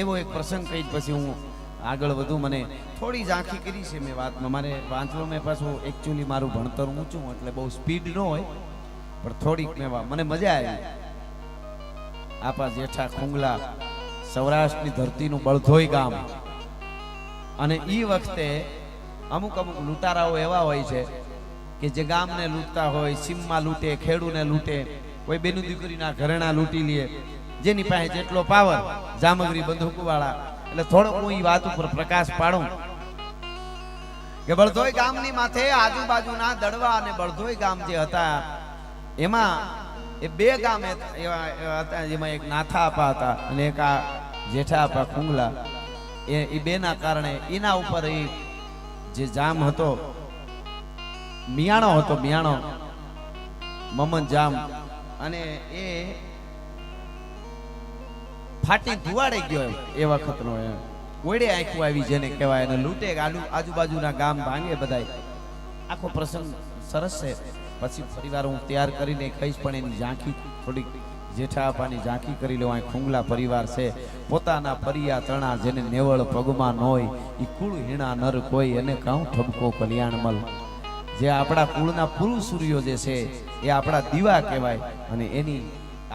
એવો એક પ્રસંગ કહી પછી હું આગળ વધુ. મને થોડી ઝાંખી કરી છે મેં વાતમાં. મારે વાંચવા મેં પાછું એકચ્યુઅલી મારું ભણતર ઊંચું એટલે બહુ સ્પીડ ન હોય, પણ થોડીક મને મજા આવી. આપા જેઠા ખુંગલા સૌરાષ્ટ્રની ધરતીનું બળધોઈ ગામ. અને એ વખતે અમુક લૂંટારાઓ એવા હોય છે કે જે ગામને લૂંટતા હોય, સીમમાં લૂંટે, ખેડૂને લૂંટે, કોઈ બેનું દીકરીના ઘરેણા લૂંટી લે, જેની પાસે જેટલો પાવર, જામગરી બંદૂકવાળા. એટલે થોડોક હું એ વાત ઉપર પ્રકાશ પાડું કે બળધોઈ ગામની માથે આજુબાજુના દડવા અને બળધોઈ ગામ જે હતા એમાં એ બે ગામ એવા હતા, જેમાં એક નાથા આપા હતા અને એક આ જેઠા આપા ખુંગલા. એ બેના કારણે એના ઉપર એ જે જામ હતો, મિયાણો હતો, મિયાણો મમન જામ, અને એ ફાટી ધુવાડે ગયો એ વખતનો. કોયડે આંખું આવી જેને કહેવાય, અને લૂંટે આજુબાજુના ગામ ભાંગે બધાય. આખો પ્રસંગ સરસ છે. પછી ફરીવાર હું તૈયાર કરીને કહીશ, પણ એની ઝાંખી થોડીક જેઠા અપાની ઝાંખી કરી લેવા. ખુંગલા પરિવાર છે, પોતાના પરિયા તણા જેને નેવળ પગમાં નોય, ઈ કુળ હીણા નર કોઈ, એને કાઉ ઠબકો કલ્યાણમલ. જે આપણા કુળના પુરુષ સૂર્યો જે છે એ આપણા દીવા કહેવાય, અને એની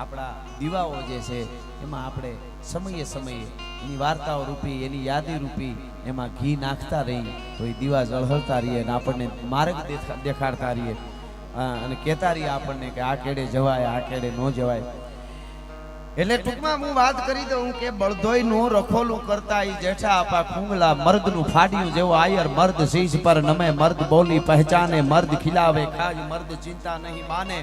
આપણા દીવાઓ જે છે એમાં આપણે સમયે સમયે એની વાર્તાઓ રૂપી, એની યાદી રૂપી એમાં ઘી નાખતા રહી તો એ દીવા ઝળહળતા રહીએ અને આપણને માર્ગ દેખાડતા રહીએ અને કહેતા રહીએ આપણને કે આ કેડે જવાય, આ કેડે ન જવાય. એટલે ટૂંકમાં હું વાત કરી દઉં કે બળધોઈ નું રખોલું કરતા ઈ જેઠા આપા ખુંગલા મર્દનું ફાડ્યું જેવો આયર. મર્દ શીશ પર નમે, મર્દ બોલી પહેચાને, મર્દ ખિલાવે ખાજ, મર્દ ચિંતા નહીં માને,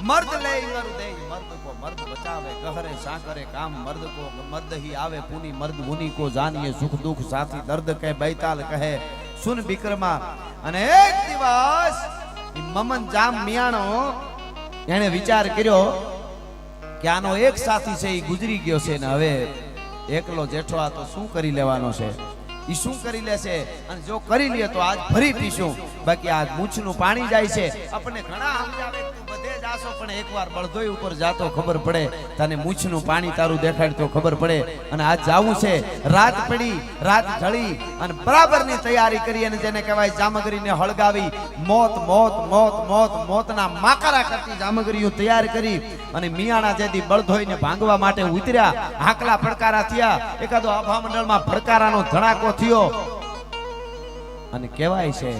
मर्द ले इवर दे, मर्द को मर्द बचावे, गहरे साकरे काम, मर्द को मर्द ही आवे पुनी, मर्द मुनि को जानिए सुख दुख साथी, दर्द कहे बैताल कहे सुन विक्रमा. અને એક દિવસ મમન જામ મિયાણો એને વિચાર કર્યો કે આનો એક સાથી છે એ ગુજરી ગયો છે ને હવે એકલો જેઠો આ તો શું કરી લેવાનો છે, ઈ શું કરી લેશે, અને જો કરી લે તો આજ ફરી પીશું, બાકી આજ મૂછનું પાણી જાય છે. આપણને ઘણા સમજાવે બધે જાશો, પણ એકવાર બળધોઈ ઉપર જાતો ખબર પડે, તને મૂછનું પાણી તારું દેખાડ તો ખબર પડે. અને આજ જાવું છે. રાત પડી, રાત ઢળી અને બરાબરની તૈયારી કરી, અને જેને કહેવાય જામગરીને હળગાવી, મોત મોત મોત મોત મોતના માકરા કરતી જામગરીઓ તૈયાર કરી. અને મિયાણા જેથી બળધોઈને ભાંગવા માટે ઉતર્યા, હાકલા પડકારા થયા, એકાદો આભા મંડળમાં પડકારાનો ધડાકો થયો. અને કહેવાય છે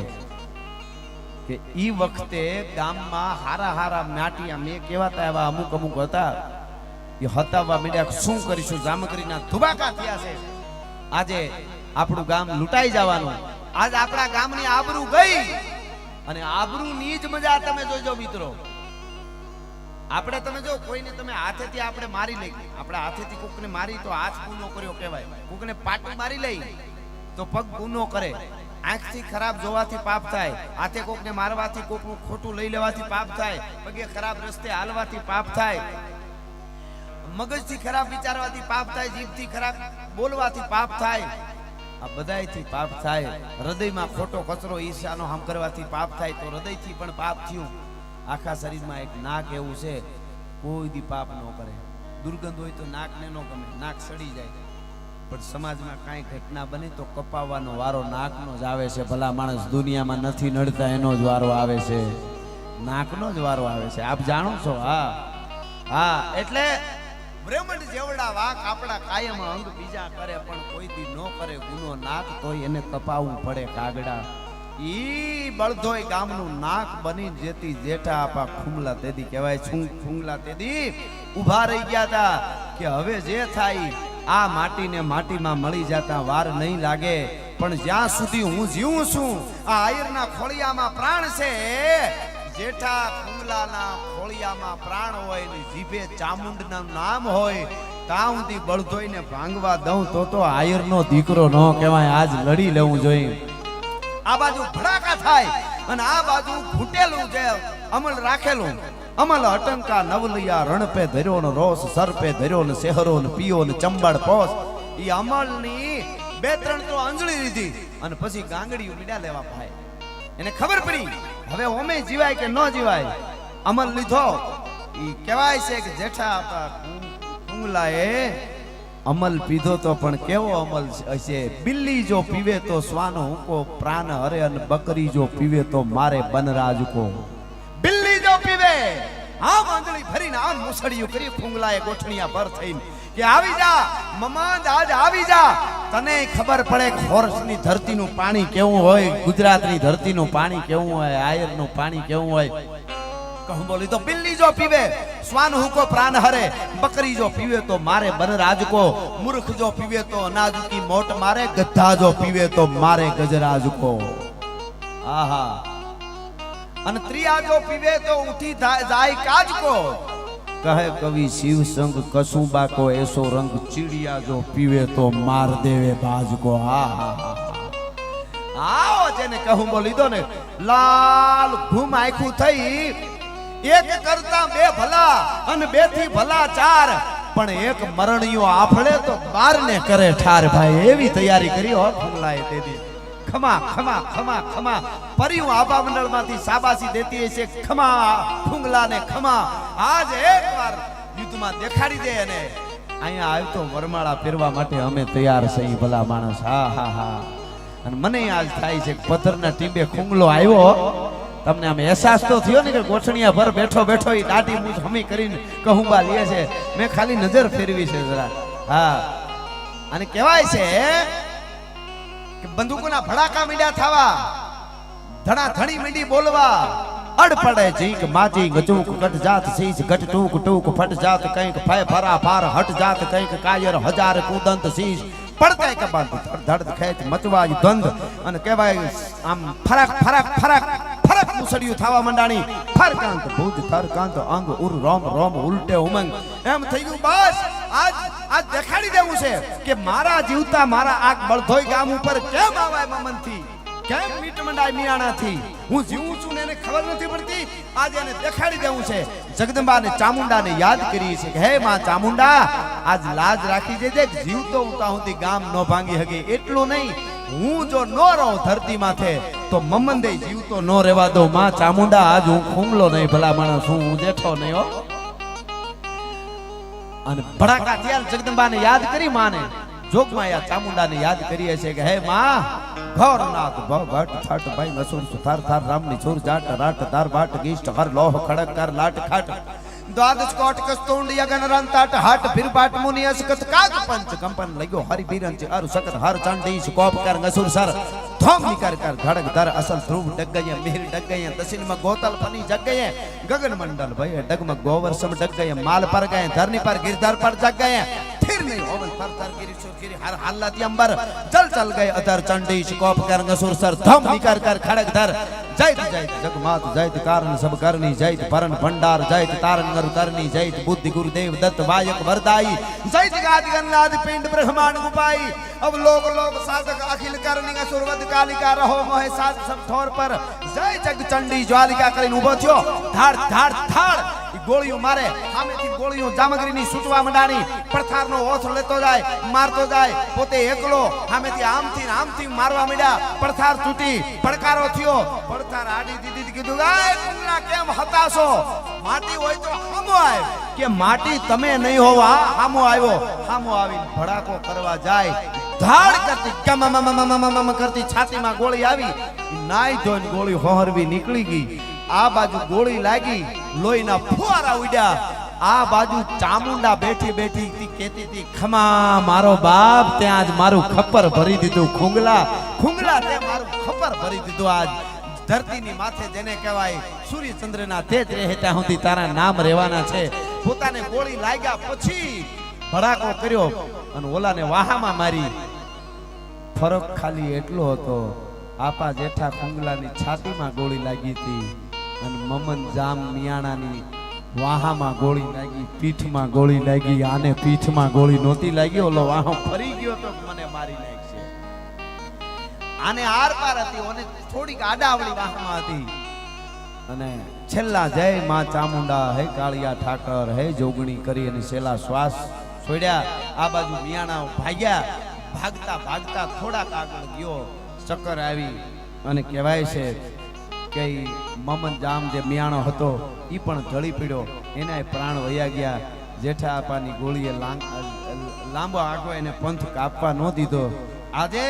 કે ઈ વખતે ગામમાં હારા હારા માટિયા મેં કહેવાતા એવા અમુક હતા, એ હતાવા મીડ્યા. શું કરીશું, જામગરીના ધુબાકા થયા છે, આજે આપણું ગામ લૂંટાઈ જવાનું, આજ આપણા ગામની આબરૂ ગઈ. અને આબરૂની જ મજા તમે જોજો મિત્રો. આપણે તમે જો કોઈને તમે હાથેથી આપણે મારી લઈ, આપણે હાથેથી કોકને મારી તો હાથ ગુનો કર્યો કહેવાય, કોકને પાટું મારી લઈ તો પગ ગુનો કરે, આંખથી ખરાબ જોવાથી પાપ થાય, હાથે કોકને મારવાથી, કોકનું ખોટું લઈ લેવાથી પાપ થાય, પગે ખરાબ રસ્તે હાલવાથી પાપ થાય, મગજથી ખરાબ વિચારવાથી પાપ થાય, જીભથી ખરાબ બોલવાથી પાપ થાય, આ બધાયથી પાપ થાય. હૃદયમાં ખોટો કચરો ઈર્ષાનો હામ કરવાથી પાપ થાય, તો હૃદયથી પણ પાપ થયું. આખા શરીરમાં એક નાક એવું છે, કોઈ દી પાપ ન કરે. દુર્ગંધ હોય તો નાકને ન ગમે, નાક સડી જાય. પણ સમાજમાં કાંઈ ઘટના બને તો કપાવવાનો વારો નાકનો જ આવે છે. ભલા માણસ દુનિયામાં નથી નડતા એનો જ વારો આવે છે, નાકનો જ વારો આવે છે. આપ જાણો છો? હા હા. એટલે બ્રહ્મંડ જેવડા વાક આપણા કાયમ અંગ બીજા કરે, પણ કોઈ દી ન કરે ગુનો નાક, તોય એને કપાવવું પડે કાગડા. ઈ બળધોઈ ગામનું નાક બની જેતી જેઠા આપા ખુંગલા તેદી કહેવાય ખુંગલા તેદી ઉભા રહી ગયા હતા કે હવે જે થાય આ માટીને માટીમાં મળી જતા વાર નહીં લાગે. પણ જ્યાં સુધી હું જીવું છું, આ આયરના ખોળિયામાં પ્રાણ છે, જેઠા ખુંગલાના ખોળિયામાં પ્રાણ હોય ને જીભે ચામુંડનું નામ હોય, ત્યાં સુધી બળધોઈને ભાંગવા દઉં તો આયરનો દીકરો ન કહેવાય. આજ લડી લેવું જોઈએ. આ બાજુ ભડાકા થાય અને આ બાજુ ઘૂટેલું છે અમલ રાખેલું. અમલ અટંકા નવલિયા રણ પે ધર્યો ને રોસ, સર પે ધર્યો ને શહેરો ને પીયો ને ચંબળ પોસ. ઈ અમલની બે ત્રણ તો અંજળી લીધી અને પછી ગાંગડી મીડા લેવા ભાઈ. એને ખબર પડી હવે ઓમે જીવાય કે ન જીવાય. અમલ લીધો. ઈ કહેવાય છે કે જેઠા ખુંગલાએ અમલ પીધો તો પણ કેવો અમલ હશે. બિલ્લી જો પીવે તો શ્વાનો હુંકો પ્રાણ હરે, અને બકરી જો પીવે તો મારે બનરાજ કો. બિલ્લી જો પીવે આમ આંધળી ભરીને આમ મુસળિયું કરી ફૂંગલાએ ગોઠણિયા ભર થઈને કે આવી જા મમંદ, આજ આવી જા. તને ખબર પડે ખોરસની ધરતીનું પાણી કેવું હોય, ગુજરાતની ધરતીનું પાણી કેવું હોય, આયરનું પાણી કેવું હોય. કહું બોલી તો બિલ્લી જો પીવે શ્વાન હુકો પ્રાણ હરે, બકરી જો પીવે તો મારે બનરાજ કો. મૂર્ખ જો પીવે તો અનાજ કી મોટ મારે, ગધા જો પીવે તો મારે ગજરાજ કો. આહા. અને ત્રિયા જો પીવે તો ઉઠી જાય કાજ કો. કહે કવિ શિવ સંગ કસુંબા को ऐसो रंग, चिड़िया जो पीवे तो मार देवे बाज को. आओ जेने कहूं बोली दो ने लाल घूम आंखू थई. एक करता बे भला अन बे थी भला चार, पण एक मरणियो आफड़े तो 12 ने करे ठार. भाई एवी तैयारी करी हो फुंगलाए दे दी. खमा खमा खमा खमा परियों आबा मंडल मांथी शाबाशी देती हशे. खमा फुंगला ने खमा. आज एक बार युद्ध में देखाड़ी दे ने અહીંયા આવ્યો તો વરમાળા પહેરવા માટે અમે તૈયાર છીએ ભલા માણસ. હા હા હા. અને મને આજ થાય છે પથ્થરના ટીંબે ખુંગલો આવ્યો. તમને આમ અહેસાસ તો થયો ને કે ગોઠણિયા ભર બેઠો બેઠો ઈ દાઢી મૂછ હમી કરીને કહુંબા લે છે. મેં ખાલી નજર ફેરવી છે જરા. હા. અને કહેવાય છે કે બંદૂકોના ભડાકા મીંડ્યા થવા, ધણા ધણી મીંડી બોલવા. અડ પડે જીક માજી ગચૂક કટ જાત સીસ ગટ ટૂક ટૂક ફટ જાત કંઈક ફય ફરા ફાર હટ જાત કંઈક કાયર હજાર કુદંત સીસ પડતે કે બંધ ધડ ખેચ મચવાજ દ્વંદ. અને કહેવાય આમ ફરક ફરક ફરક ફરક મુસડિયું થવા મંડાણી. ફરકાંત ભુજ તરકાંત અંગ ઉર રોમ રોમ ઉલટે ઉમંગ. એમ થઈ ગયું બસ આજ દેખાડી દેવું છે કે મારા જીવતા મારા આગ બળધોઈ ગામ ઉપર કેમ આવાય મમનથી, કેમ મીટ મંડાય મિયાણાથી. હું જીવું છું ને એને ખબર નથી પડતી. આજે એને દેખાડી દેવું છે. જગદંબા ને ચામુંડા ને યાદ કરી છે કે હે માં ચામુંડા, આજ લાજ રાખી દેજે. જીવતો ઉતા સુધી ગામ નો ભાંગી હકે. એટલું નહીં, હું જો નો રહું ધરતી માથે તો મમંદે જીવતો નો રહેવા દઉં. માં ચામુંડા આજ હું ખુંગલો નહીં ભલા માણસ, હું જેઠો નહીં હો. અને ભડાકા થયા જગદંબા ને યાદ કરી માને જોગમાયા ચામુંડા ને યાદ કરીએ છે કે હે માં ઘોરનાથ ભવ ભટ થટ ભાઈ મસૂર સુથાર થાર રામની છોર જાટ રાટ તાર બાટ ગીષ્ટ હર લોહ ખડક કર લાટ ખાટ દ્વાદશ કોટ કસ્તુંડ યગન રંતાટ હાટ ફિર પાટ મુનિ અસકત કાગ પંચ કંપન લગ્યો હરિ બિરંચ અરુ સકત હર ચાંડી કોપ કર ગસુર સર ધોમ નિકર કર ધડક ધર અસલ ધ્રુવ ડગ ગયે મિહિર ડગ ગયે દસિન માં ગોતલ પની જગ ગયે ગગન મંડલ ભય ડગમગ ગોવર સમ ડગ ગયે માલ પર ગયે ધરની પર गिरधर पर जग गए. फिर नहीं ओवन पर तर गिरी सुर गिरी हर हालत अंबर चल चल गए अधर चंडी शिकोप कर गसुर सर धम निकर कर खड़क धर. जैत जैत जगमात जैत कारण सब करनी जैत परन भंडार जैत तारण गर करनी जैत बुद्धि गुरुदेव दत्त वायक वरदाई जैत गाद गन्नाद पिंड ब्रह्मांड गुपाई. अब लोग लोग साधक अखिल करनी असुरवद कालिका रहो मोहे साथ सब ठोर पर जय जग चंडी ज्वालिका કરીને ઊભો થયો. ધાડ ધાડ ધાડ ગોળીઓ મારે. સામેથી ગોળીઓ જામગરીની છૂટવા મંડાણી. પડથારનો ઓથ લેતો જાય, મારતો જાય. પોતે એકલો સામેથી આમથી મારવા માંડ્યા. પડથાર તૂટી, પડકારો થયો. પડથાર આડી દીધી કીધું આય કુંગલા કેમ હતાશો, માટી હોય તો હામો આવ. કે માટી તમે નહીં હોવા હામો આવ્યો. હામો આવીને ભડાકો કરવા જાય. ધાડ કરતી કમ કરતી છાતીમાં ગોળી આવી. નાઈ ધોઈને ગોળી હોહરવી નીકળી ગઈ. આ બાજુ ગોળી લાગી, લોહીના ફુવારા ઉડ્યા. આ બાજુ ચામુંડા બેઠી બેઠી કહેતી હતી ખમા મારો બાપ ત્યાં આજ મારું ખપ્પર ભરી દીધું. ખુંગલા તે મારું ખપ્પર ભરી દીધું. આજ ધરતીની માથે જેને કહેવાય સૂર્યચંદ્રના તેજ રહે ત્યાં સુધી તારા નામ રહેવાના છે. પોતાને ગોળી લાગ્યા પછી ભડાકો કર્યો અને ઓલાને વાહામાં મારી. ફરક ખાલી એટલો હતો, આપા જેઠા ખુંગલાની છાતીમાં ગોળી લાગી હતી અને મમન જામ મિયાણાની વાહામાં ગોળી લાગી, પીઠમાં ગોળી લાગી. આને પીઠમાં ગોળી નહોતી લાગી, ઓલો વાહો ફરી ગયો તો મને મારી નાખશે. આને આર પાર હતી, ઓને થોડીક આડાવળી વાહમાં હતી. અને છેલ્લા જય માં ચામુંડા હે કાળિયા ઠાકર હે જોગણી કરી અને છેલ્લા શ્વાસ છોડ્યા. આ બાજુ મિયાણા ભાગ્યા. ભાગતા ભાગતા થોડાક આગળ ગયો, ચક્કર આવી અને કહેવાય છે કે મમન જામ જે મિયાણો હતો એ પણ ઢળી પડ્યો. એના પ્રાણ વયા ગયા. જેઠા આપાની ગોળીએ લાંબો આગો એને પંથ કાપવા ન દીધો. આજે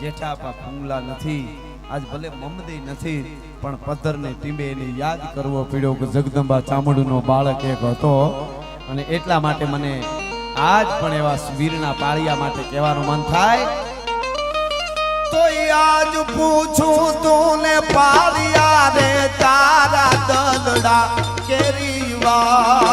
જેઠાપા ફૂંગલા નથી, આજ ભલે મમદી નથી, પણ પદ્ધરને ટીંબે એને યાદ કરવો પડ્યો કે જગદંબા ચામુંડનો બાળક એક હતો. અને એટલા માટે મને આજ પણ એવા વીરના પાળિયા માટે કહેવાનું મન થાય. તો આજ પૂછું તું ને પાળિયા રે તારા દલડા કેરી વા.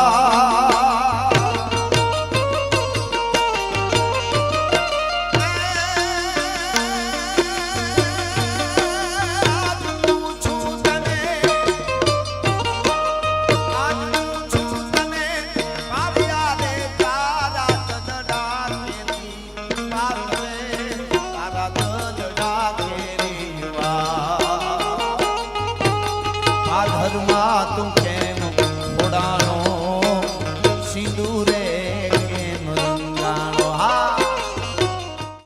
તું કેમ છોડાણો સિંદૂરે